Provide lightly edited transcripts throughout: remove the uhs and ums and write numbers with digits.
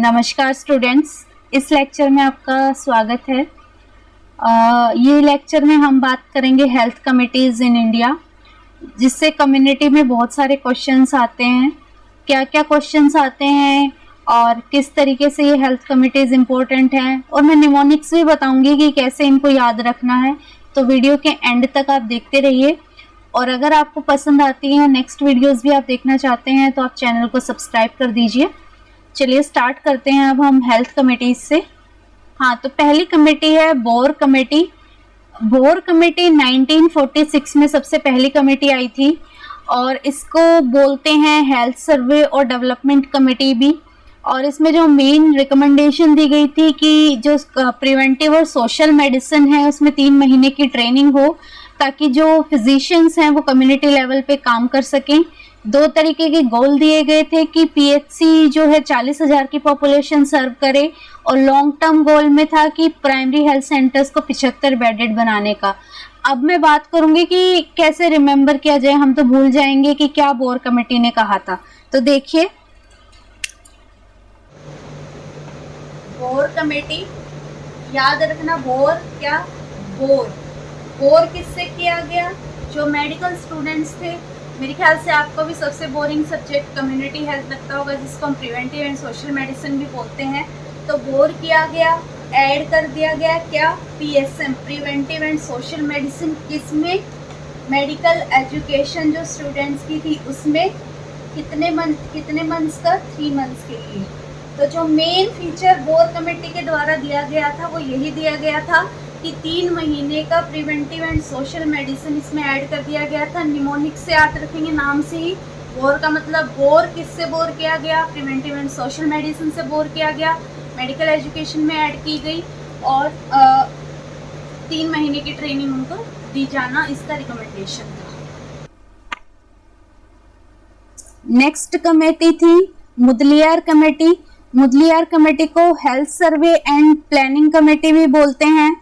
नमस्कार स्टूडेंट्स, इस लेक्चर में आपका स्वागत है। ये लेक्चर में हम बात करेंगे हेल्थ कमिटीज़ इन इंडिया, जिससे कम्युनिटी में बहुत सारे क्वेश्चंस आते हैं। क्या क्या क्वेश्चंस आते हैं और किस तरीके से ये हेल्थ कमिटीज़ इम्पोर्टेंट हैं, और मैं निमोनिक्स भी बताऊंगी कि कैसे इनको याद रखना है। तो वीडियो के एंड तक आप देखते रहिए, और अगर आपको पसंद आती है नेक्स्ट वीडियोज़ भी आप देखना चाहते हैं तो आप चैनल को सब्सक्राइब कर दीजिए। चलिए स्टार्ट करते हैं अब हम हेल्थ कमेटीज से। हाँ, तो पहली कमेटी है बोर कमेटी। बोर कमेटी 1946 में सबसे पहली कमेटी आई थी, और इसको बोलते हैं हेल्थ सर्वे और डेवलपमेंट कमेटी भी। और इसमें जो मेन रिकमेंडेशन दी गई थी कि जो प्रिवेंटिव और सोशल मेडिसिन है उसमें 3 महीने की ट्रेनिंग हो, ताकि जो फिजिशियंस हैं वो कम्युनिटी लेवल पे काम कर सकें। 2 तरीके के गोल दिए गए थे कि पीएचसी जो है 40,000 की पॉपुलेशन सर्व करे, और लॉन्ग टर्म गोल में था कि प्राइमरी हेल्थ सेंटर्स को 75 बेडेड बनाने का। अब मैं बात करूंगी कि कैसे रिमेंबर किया जाए, हम तो भूल जाएंगे कि क्या बोर कमेटी ने कहा था। तो देखिए, बोर कमेटी, याद रखना बोर क्या, बोर किससे किया गया? जो मेडिकल स्टूडेंट्स थे। मेरे ख्याल से आपको भी सबसे बोरिंग सब्जेक्ट कम्युनिटी हेल्थ लगता होगा, जिसको हम प्रिवेंटिव एंड सोशल मेडिसिन भी बोलते हैं। तो बोर किया गया, ऐड कर दिया गया क्या, PSM, preventive and social medicine. किसमें? मेडिकल एजुकेशन जो स्टूडेंट्स की थी उसमें। कितने मंथ्स का? 3 मंथ्स के लिए। तो जो मेन फीचर बोर कमेटी के द्वारा दिया गया था वो यही दिया गया था कि 3 महीने का प्रिवेंटिव एंड सोशल मेडिसिन इसमें ऐड कर दिया गया था। निमोनिक से याद रखेंगे नाम से ही। बोर का मतलब बोर किससे बोर किया गया? प्रिवेंटिव एंड सोशल मेडिसिन से बोर किया गया। मेडिकल एजुकेशन में ऐड की गई, और 3 महीने की ट्रेनिंग उनको दी जाना, इसका रिकमेंडेशन था। नेक्स्ट कमेटी थी मुदलियार कमेटी। मुदलियार कमेटी को health survey and planning committee भी बोलते हैं।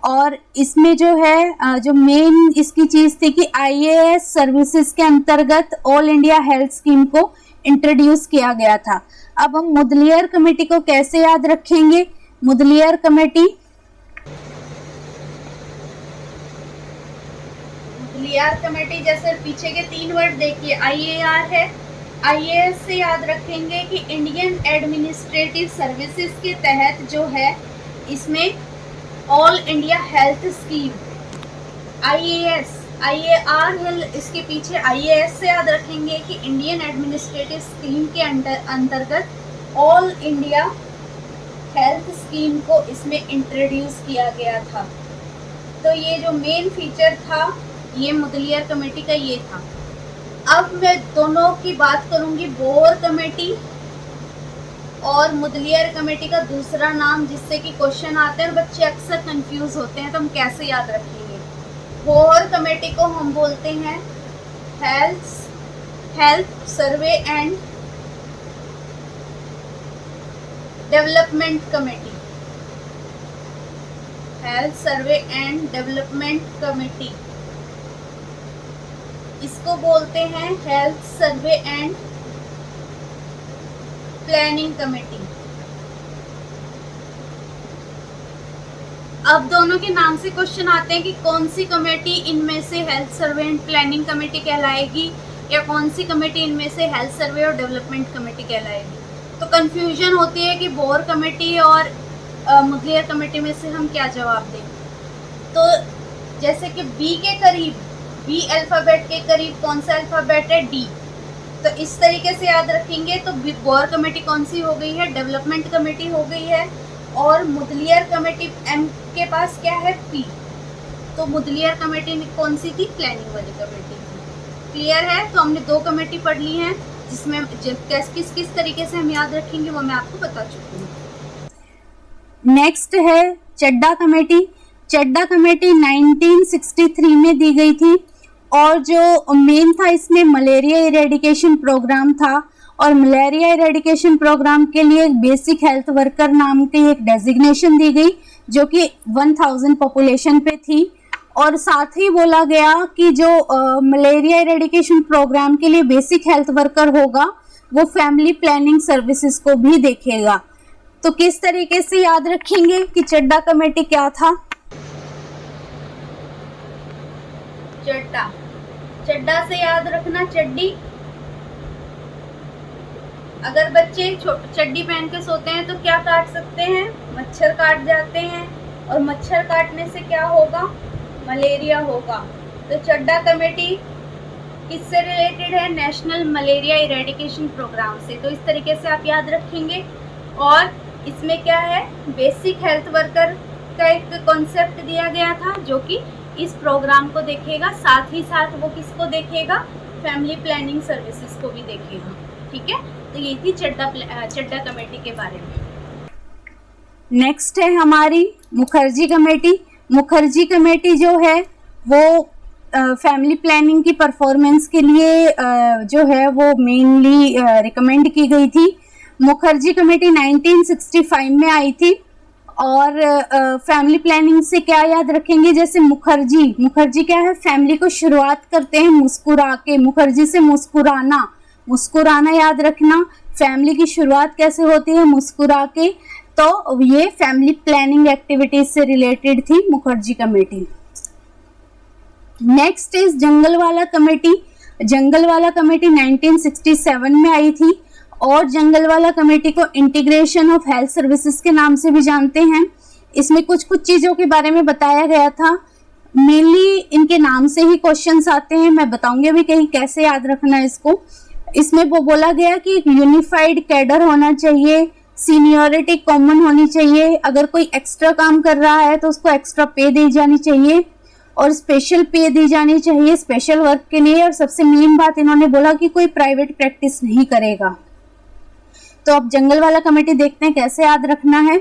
और इसमें जो है जो मेन इसकी चीज थी कि आईएएस सर्विसेज के अंतर्गत ऑल इंडिया हेल्थ स्कीम को इंट्रोड्यूस किया गया था। अब हम मुदलियार कमेटी को कैसे याद रखेंगे? मुदलियार कमेटी, मुदलियार कमेटी जैसे पीछे के 3 वर्ड देखिए, आईएआर है। आईएएस से याद रखेंगे कि इंडियन एडमिनिस्ट्रेटिव सर्विसेज के तहत जो है इसमें all India health scheme. IAS, IAR है, इसके पीछे आईएएस से याद रखेंगे कि इंडियन एडमिनिस्ट्रेटिव स्कीम के अंतर्गत ऑल इंडिया हेल्थ स्कीम को इसमें इंट्रोड्यूस किया गया था। तो ये जो मेन फीचर था ये मुदलियार कमेटी का ये था। अब मैं दोनों की बात करूंगी, बोर कमेटी और मुदलियार कमेटी का दूसरा नाम, जिससे कि क्वेश्चन आते हैं और बच्चे अक्सर कंफ्यूज होते हैं, तो हम कैसे याद रखेंगे? बोर कमेटी को हम बोलते हैं health survey and development committee. Health survey and development committee, इसको बोलते हैं health survey and planning committee. अब दोनों के नाम से क्वेश्चन आते हैं कि कौन सी कमेटी इनमें से health survey and planning committee कहलाएगी, या कौन सी कमेटी इनमें से हेल्थ सर्वे और डेवलपमेंट कमेटी कहलाएगी। तो कंफ्यूजन होती है कि बोर कमेटी और मुदलियार कमेटी में से हम क्या जवाब दें। तो जैसे कि बी के करीब, बी अल्फाबेट के करीब कौन सा अल्फाबेट है? डी। तो इस तरीके से याद रखेंगे। तो बोर कमेटी कौन सी हो गई है? डेवलपमेंट कमेटी हो गई है। और मुदलियार कमेटी एम के पास क्या है? पी। तो मुदलियार कमेटी कौन सी थी? प्लानिंग वाली कमेटी थी। क्लियर है? तो हमने 2 कमेटी पढ़ ली हैं, जिसमें किस तरीके से हम याद रखेंगे वो मैं आपको बता चुकी हूँ। नेक्स्ट है चड्डा कमेटी। चड्डा कमेटी 1963 में दी गई थी, और जो मेन था इसमें मलेरिया इरेडिकेशन प्रोग्राम था। और मलेरिया इरेडिकेशन प्रोग्राम के लिए बेसिक हेल्थ वर्कर नाम की एक डेजिग्नेशन दी गई, जो कि 1000 पॉपुलेशन पे थी। और साथ ही बोला गया कि जो मलेरिया इरेडिकेशन प्रोग्राम के लिए बेसिक हेल्थ वर्कर होगा वो फैमिली प्लानिंग सर्विसेज को भी देखेगा। तो किस तरीके से याद रखेंगे कि चड्डा कमेटी क्या था? चड्डा, चड्डा से याद रखना चड्डी। अगर बच्चे चड्डी पहन के सोते हैं तो क्या काट सकते हैं? मच्छर काट जाते हैं, और मच्छर काटने से क्या होगा? मलेरिया होगा। तो चड्डा कमेटी किससे रिलेटेड है? नेशनल मलेरिया इरेडिकेशन प्रोग्राम से। तो इस तरीके से आप याद रखेंगे। और इसमें क्या है, बेसिक हेल्थ वर्कर का एक कॉन्सेप्ट दिया गया था जो कि इस प्रोग्राम को देखेगा, साथ ही साथ वो किसको देखेगा? फैमिली प्लानिंग सर्विसेज को भी देखेगा। ठीक है, तो ये थी चड्डा कमेटी के बारे में। नेक्स्ट है हमारी मुखर्जी कमेटी। मुखर्जी कमेटी जो है वो फैमिली प्लानिंग की परफॉर्मेंस के लिए जो है वो मेनली रिकमेंड की गई थी। मुखर्जी कमेटी 1965 में आई थी। और फैमिली प्लानिंग से क्या याद रखेंगे? जैसे मुखर्जी क्या है? फैमिली को शुरुआत करते हैं मुस्कुरा के। मुखर्जी से मुस्कुराना याद रखना। फैमिली की शुरुआत कैसे होती है? मुस्कुरा के। तो ये फैमिली प्लानिंग एक्टिविटीज से रिलेटेड थी Mukherjee committee. Next is Jungalwalla committee. Jungalwalla committee 1967 में आई थी। और जंगलवाला कमेटी को इंटीग्रेशन ऑफ हेल्थ सर्विसेज के नाम से भी जानते हैं। इसमें कुछ चीजों के बारे में बताया गया था। मेनली इनके नाम से ही क्वेश्चंस आते हैं, मैं बताऊंगी अभी कहीं कैसे याद रखना है इसको। इसमें वो बोला गया कि एक यूनिफाइड कैडर होना चाहिए, सीनियरिटी कॉमन होनी चाहिए, अगर कोई एक्स्ट्रा काम कर रहा है तो उसको एक्स्ट्रा पे दी जानी चाहिए, और स्पेशल पे दी जानी चाहिए स्पेशल वर्क के लिए। और सबसे मेन बात इन्होंने बोला कि कोई प्राइवेट प्रैक्टिस नहीं करेगा। तो अब जंगलवाला कमेटी देखते हैं कैसे याद रखना है।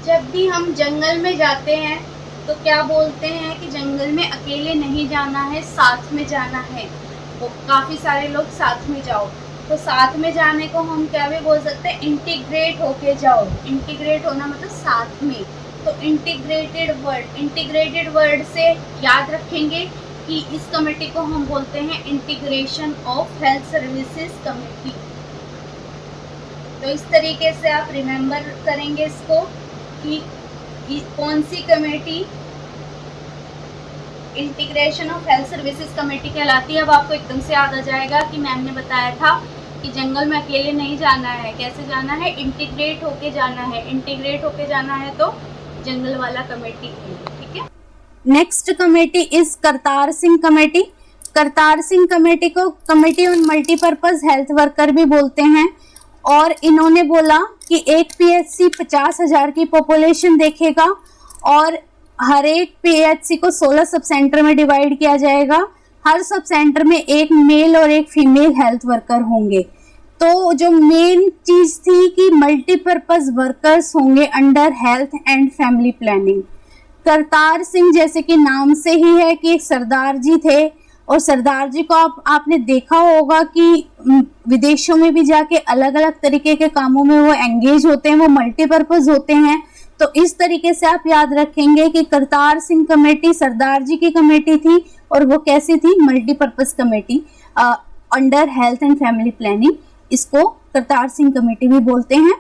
जब भी हम जंगल में जाते हैं तो क्या बोलते हैं कि जंगल में अकेले नहीं जाना है, साथ में जाना है। वो काफ़ी सारे लोग साथ में जाओ, तो साथ में जाने को हम क्या भी बोल सकते हैं? इंटीग्रेट होके जाओ। इंटीग्रेट होना मतलब साथ में। तो इंटीग्रेटेड वर्ड से याद रखेंगे कि इस कमेटी को हम बोलते हैं integration of health services committee. तो इस तरीके से आप रिमेम्बर करेंगे इसको कि कौन सी committee integration of health services committee कहलाती है। अब आपको एकदम से याद आ जाएगा कि मैम ने बताया था कि जंगल में अकेले नहीं जाना है। कैसे जाना है? इंटीग्रेट होके जाना है। इंटीग्रेट होके जाना है तो जंगल वाला कमेटी है। ठीक है। Next committee is Kartar Singh committee. Kartar Singh committee को committee on multipurpose health worker भी बोलते हैं। और इन्होंने बोला कि एक पीएचसी 50,000 की पॉपुलेशन देखेगा, और हर एक पीएचसी को 16 सब सेंटर में डिवाइड किया जाएगा। हर सब सेंटर में एक मेल और एक फीमेल हेल्थ वर्कर होंगे। तो जो मेन चीज थी कि मल्टीपर्पज वर्कर्स होंगे under health and family planning. Kartar Singh जैसे कि नाम से ही है कि एक सरदार जी थे, और सरदार जी को आपने देखा होगा कि विदेशों में भी जाके अलग अलग तरीके के कामों में वो एंगेज होते हैं, वो मल्टीपर्पज होते हैं। तो इस तरीके से आप याद रखेंगे कि करतार सिंह कमेटी सरदार जी की कमेटी थी, और वो कैसी थी? Multipurpose committee under health and family planning. इसको करतार सिंह कमेटी भी बोलते हैं।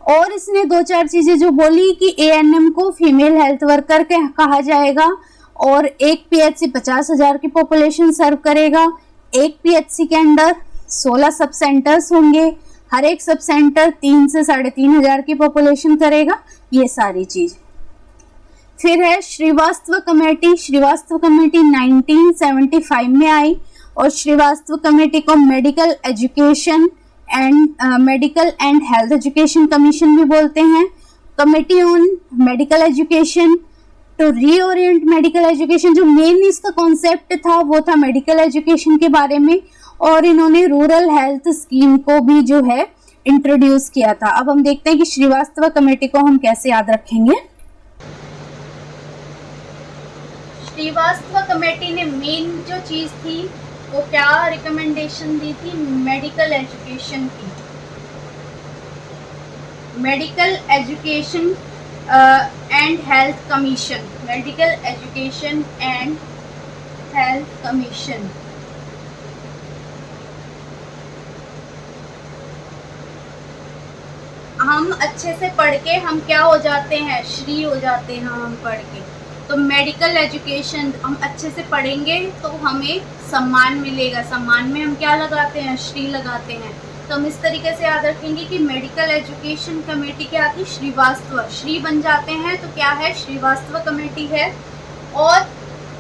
और इसने 2-4 चीजें जो बोली कि एएनएम को फीमेल हेल्थ वर्कर कहा जाएगा, और एक पीएचसी 50,000 की पॉपुलेशन सर्व करेगा। एक पीएचसी के अंदर 16 सब सेंटर्स होंगे, हर एक सब सेंटर 3 से 3,500 की पॉपुलेशन करेगा। ये सारी चीज। फिर है श्रीवास्तव कमेटी। श्रीवास्तव कमेटी 1975 में आई, और श्रीवास्तव कमेटी को medical and health education commission भी बोलते हैं। Committee on medical education to reorient medical education. जो मेन इसका कॉन्सेप्ट था वो था मेडिकल एजुकेशन के बारे में, और इन्होंने रूरल हेल्थ स्कीम को भी जो है इंट्रोड्यूस किया था। अब हम देखते हैं कि श्रीवास्तव कमेटी को हम कैसे याद रखेंगे। श्रीवास्तव कमेटी ने मेन जो चीज थी वो क्या रिकमेंडेशन दी थी? मेडिकल एजुकेशन की। Medical education and health commission. Medical education and health commission. हम अच्छे से पढ़ के हम क्या हो जाते हैं, श्री हो जाते हैं हम पढ़ के। तो मेडिकल एजुकेशन हम अच्छे से पढ़ेंगे तो हमें सम्मान मिलेगा, सम्मान में हम क्या लगाते हैं, श्री लगाते हैं। तो हम इस तरीके से याद रखेंगे कि मेडिकल एजुकेशन कमेटी क्या थी, श्रीवास्तव, श्री बन जाते हैं तो क्या है, श्रीवास्तव कमेटी है। और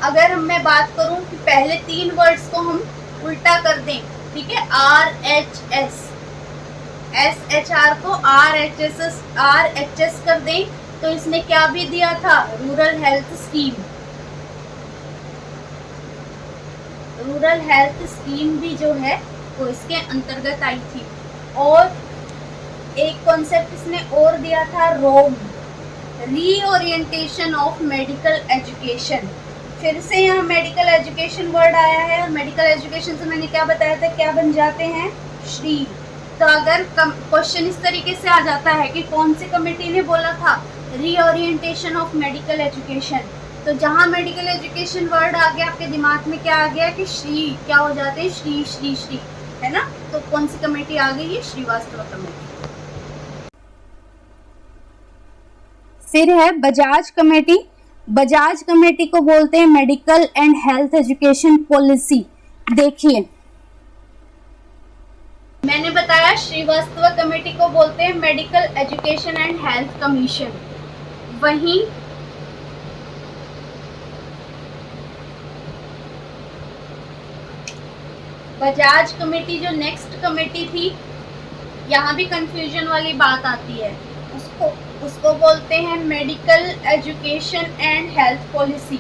अगर मैं बात करूं कि पहले 3 वर्ड्स को हम उल्टा कर दें, ठीक है, RHS, SHR को RHS कर दें, तो इसने क्या भी दिया था, rural health scheme, rural health scheme भी जो है वो इसके अंतर्गत आई थी। और एक कॉन्सेप्ट इसने और दिया था, रोम, रीओरिएंटेशन ऑफ मेडिकल एजुकेशन। फिर से यहाँ मेडिकल एजुकेशन वर्ड आया है, और मेडिकल एजुकेशन से मैंने क्या बताया था, क्या बन जाते हैं, श्री। तो अगर क्वेश्चन इस तरीके से आ जाता है कि कौन सी कमेटी ने बोला था रीओरिएंटेशन ऑफ मेडिकल एजुकेशन, तो जहाँ मेडिकल एजुकेशन वर्ड आ गया आपके दिमाग में क्या आ गया कि श्री, क्या हो जाते हैं, श्री श्री श्री, है ना। तो कौन सी कमेटी आ गई है, श्रीवास्तव कमेटी। फिर है बजाज कमेटी। बजाज कमेटी को बोलते हैं medical and health education policy. देखिए मैंने बताया श्रीवास्तव कमेटी को बोलते हैं medical education and health commission. वहीं बजाज कमेटी जो नेक्स्ट कमेटी थी, यहाँ भी कंफ्यूजन वाली बात आती है, उसको बोलते हैं medical education and health policy.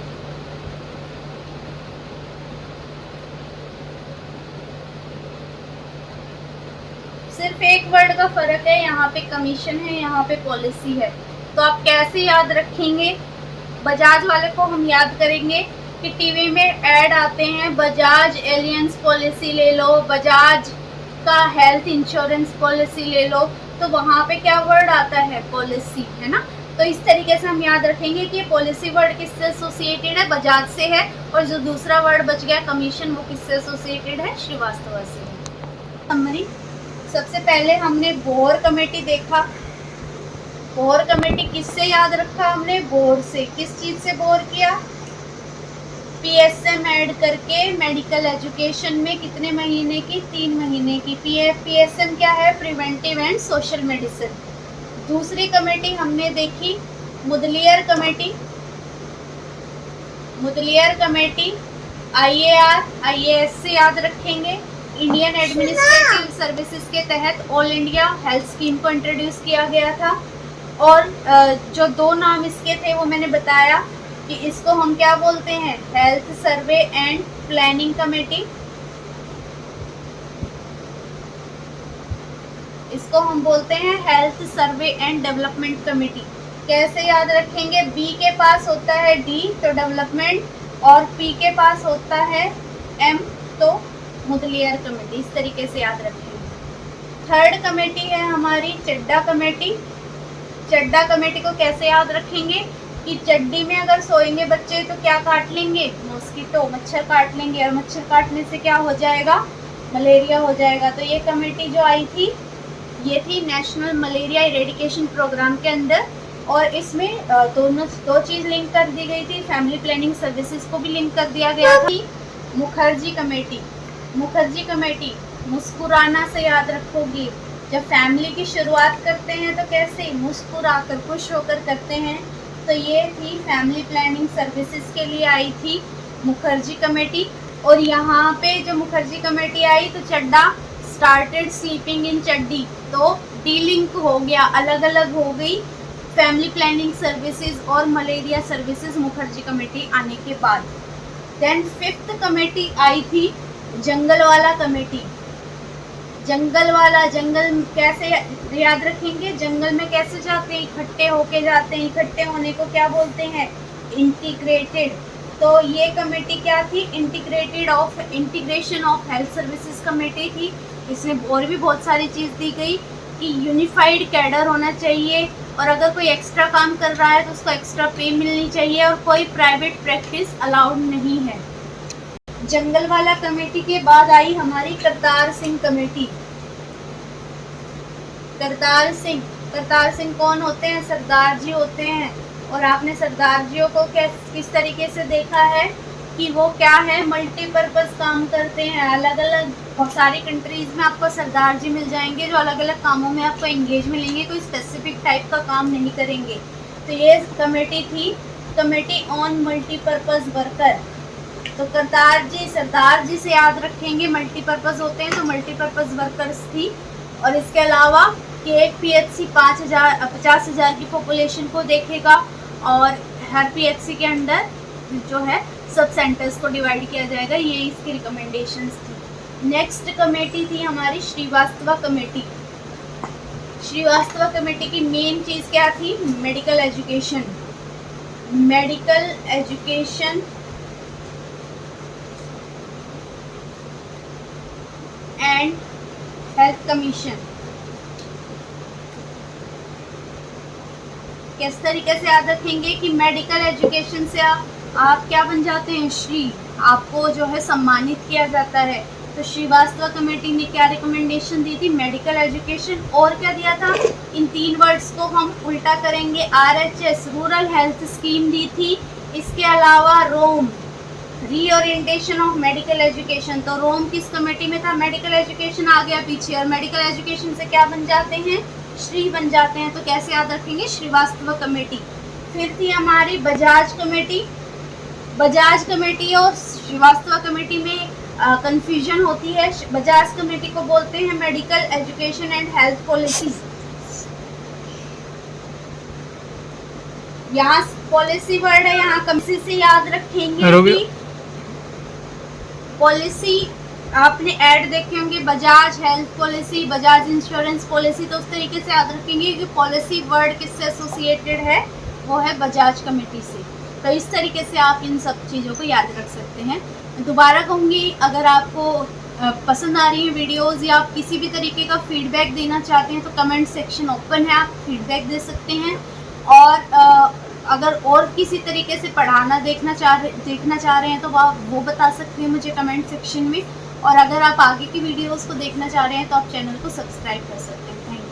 सिर्फ एक वर्ड का फर्क है, यहाँ पे कमीशन है, यहाँ पे पॉलिसी है। तो आप कैसे याद रखेंगे, बजाज वाले को हम याद करेंगे कि टीवी में ऐड आते हैं, बजाज एलियंस पॉलिसी ले लो, बजाज का हेल्थ इंश्योरेंस पॉलिसी ले लो, तो वहाँ पे क्या वर्ड आता है, पॉलिसी, है ना। तो इस तरीके से हम याद रखेंगे कि पॉलिसी वर्ड किससे एसोसिएटेड है, बजाज से है, और जो दूसरा वर्ड बच गया कमीशन, वो किससे एसोसिएटेड है, श्रीवास्तव से। समरी, सबसे पहले हमने बोर कमेटी देखा। बोर कमेटी किससे याद रखा हमने, बोर से। किस चीज से बोर किया, PSM ऐड करके मेडिकल एजुकेशन में कितने महीने की, 3 महीने की। PSM क्या है, प्रिवेंटिव एंड सोशल मेडिसिन। दूसरी कमेटी हमने देखी Mudaliar committee. Mudaliar committee IAS से याद रखेंगे, इंडियन एडमिनिस्ट्रेटिव सर्विसेज के तहत ऑल इंडिया हेल्थ स्कीम को इंट्रोड्यूस किया गया था। और जो 2 नाम इसके थे वो मैंने बताया कि इसको हम क्या बोलते हैं, health survey and planning committee. इसको हम बोलते हैं health survey and development committee. कैसे याद रखेंगे, बी के पास होता है डी तो डेवलपमेंट, और पी के पास होता है एम तो मुदलियर कमेटी। इस तरीके से याद रखेंगे। थर्ड कमेटी है हमारी चड्डा कमेटी। चड्डा कमेटी को कैसे याद रखेंगे कि चड्डी में अगर सोएंगे बच्चे तो क्या काट लेंगे, मॉस्किटो, मच्छर काट लेंगे, और मच्छर काटने से क्या हो जाएगा, मलेरिया हो जाएगा। तो ये कमेटी जो आई थी ये थी नेशनल मलेरिया इरेडिकेशन प्रोग्राम के अंदर, और इसमें दो चीज़ लिंक कर दी गई थी, फैमिली प्लानिंग सर्विसेज को भी लिंक कर दिया गया था। मुखर्जी कमेटी, मुखर्जी कमेटी मुस्कुराना से याद रखोगी। जब फैमिली की शुरुआत करते हैं तो कैसे, मुस्कुराकर, खुश होकर करते हैं। तो ये थी फैमिली प्लानिंग सर्विसेज के लिए आई थी मुखर्जी कमेटी। और यहाँ पे जो मुखर्जी कमेटी आई तो चड्डा स्टार्टेड स्लीपिंग इन चड्डी, तो डी लिंक हो गया, अलग अलग हो गई फैमिली प्लानिंग सर्विसेज और मलेरिया सर्विसेज मुखर्जी कमेटी आने के बाद। देन 5th कमेटी आई थी जंगल वाला कमेटी। जंगल वाला, जंगल कैसे याद रखेंगे, जंगल में कैसे जाते हैं, इकट्ठे होके जाते हैं। इकट्ठे होने को क्या बोलते हैं, इंटीग्रेटेड। तो ये कमेटी क्या थी, integration of health services committee थी। इसमें और भी बहुत सारी चीज़ दी गई कि यूनिफाइड कैडर होना चाहिए, और अगर कोई एक्स्ट्रा काम कर रहा है तो उसको एक्स्ट्रा पे मिलनी चाहिए, और कोई प्राइवेट प्रैक्टिस अलाउड नहीं है। जंगल वाला कमेटी के बाद आई हमारी करतार सिंह कमेटी। करतार सिंह करतार सिंह कौन होते हैं? सरदार जी होते हैं। और आपने सरदार जियों को किस तरीके से देखा है कि वो क्या है, मल्टीपर्पज़ काम करते हैं। अलग अलग बहुत सारी कंट्रीज़ में आपको सरदार जी मिल जाएंगे जो अलग अलग कामों में आपको एंगेज मिलेंगे, कोई स्पेसिफिक टाइप का काम नहीं करेंगे। तो ये कमेटी थी, कमेटी ऑन मल्टीपर्पज़ वर्कर। तो करतार जी सरदार जी से याद रखेंगे, मल्टीपर्पज़ होते हैं तो मल्टीपर्पज़ वर्कर्स थी। और इसके अलावा कि एक पीएचसी 50,000 की पॉपुलेशन को देखेगा और हर पीएचसी के अंदर जो है सब सेंटर्स को डिवाइड किया जाएगा। ये इसकी रिकमेंडेशंस थी। नेक्स्ट कमेटी थी हमारी श्रीवास्तव कमेटी। श्रीवास्तव कमेटी की मेन चीज़ क्या थी? Medical education, medical education and health commission. किस तरीके से याद रखेंगे कि मेडिकल एजुकेशन से आप क्या बन जाते हैं? श्री, आपको जो है सम्मानित किया जाता है। तो श्रीवास्तव कमेटी ने क्या रिकमेंडेशन दी थी? Medical education. और क्या दिया था? इन 3 वर्ड्स को हम उल्टा करेंगे, RHS रूरल हेल्थ स्कीम दी थी। इसके अलावा रोम, रीओरिएंटेशन ऑफ मेडिकल एजुकेशन। तो रोम किस कमेटी में था? मेडिकल एजुकेशन आ गया पीछे, और मेडिकल एजुकेशन से क्या बन जाते हैं? श्री बन जाते हैं। तो कैसे याद रखेंगे? श्रीवास्तव कमेटी। फिर थी हमारी बजाज कमेटी। बजाज कमेटी और श्रीवास्तव कमेटी में कंफ्यूजन होती है। बजाज कमेटी को बोलते हैं medical education and health policy. यहाँ पॉलिसी वर्ड है, यहाँ कमसी से याद रखेंगे कि पॉलिसी आपने ऐड देखे होंगे, Bajaj health policy, Bajaj insurance policy. तो उस तरीके से याद रखेंगे कि पॉलिसी वर्ड किससे एसोसिएटेड है? वो है बजाज कमेटी से। तो इस तरीके से आप इन सब चीज़ों को याद रख सकते हैं। दोबारा कहूँगी, अगर आपको पसंद आ रही है वीडियोस या आप किसी भी तरीके का फीडबैक देना चाहते हैं तो कमेंट सेक्शन ओपन है, आप फीडबैक दे सकते हैं। और अगर और किसी तरीके से पढ़ाना देखना चाह रहे हैं तो वो बता सकते हैं मुझे कमेंट सेक्शन में। और अगर आप आगे की वीडियोस को देखना चाह रहे हैं तो आप चैनल को सब्सक्राइब कर सकते हैं। Thank you.